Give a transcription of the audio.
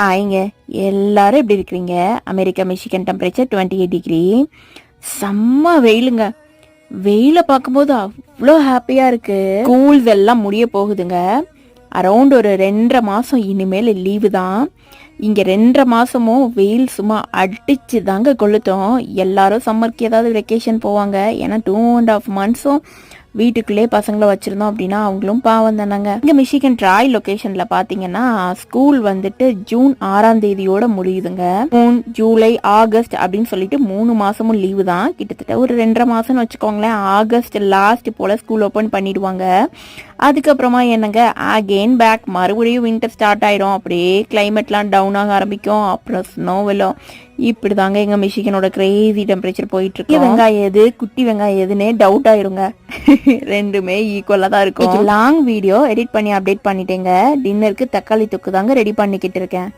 ஆயிங்க எல்லாரும் எப்படி இருக்கிறீங்க? America Michigan temperature 28 degree. செம்ம வெயிலுங்க. வெயில பார்க்கும்போது அவ்வளோ ஹாப்பியா இருக்கு. ஸ்கூல்ஸ் எல்லாம் முடிய போகுதுங்க. அரௌண்ட் ஒரு 2.5 மாசம் இனிமேல் லீவு தான். இங்க 2.5 மாசமும் வெயில் சும்மா அடிச்சு தாங்க கொளுத்தோம். எல்லாரும் சம்மருக்கு ஏதாவது வெக்கேஷன் போவாங்க. ஏன்னா 2.5 months வீட்டுக்குள்ளே பசங்களை வச்சிருந்தோம் அப்படின்னா அவங்களும் பாவம் தானாங்க. இங்க மிஷிகன் ட்ராய் லொகேஷன்ல பாத்தீங்கன்னா ஸ்கூல் வந்துட்டு ஜூன் 6ஆம் தேதியோட முடியுதுங்க. ஜூன், ஜூலை, ஆகஸ்ட் அப்படின்னு சொல்லிட்டு 3 மாசமும் லீவு தான். கிட்டத்தட்ட ஒரு 2.5 மாசம்னு வச்சுக்கோங்களேன். ஆகஸ்ட் லாஸ்ட் போல ஸ்கூல் ஓபன் பண்ணிடுவாங்க. அதுக்கப்புறமா என்னங்க அகெயின் பேக், மறுபடியும் வின்டர் ஸ்டார்ட் ஆயிடும். அப்படியே கிளைமேட்லாம் டவுன் ஆக ஆரம்பிக்கும். அப்புறம் ஸ்னோ விழும். இப்படிதாங்க எங்க மிஷிகனோட கிரேசி டெம்பரேச்சர் போயிட்டு இருக்கு. வெங்காயம் எது குட்டி வெங்காயம் எதுன்னே டவுட் ஆயிருங்க. ரெண்டுமே ஈக்குவலா தான் இருக்கும். லாங் வீடியோ எடிட் பண்ணி அப்டேட் பண்ணிட்டேங்க. டின்னருக்கு தக்காளி தொக்கு தாங்க ரெடி பண்ணிக்கிட்டு இருக்கேன்.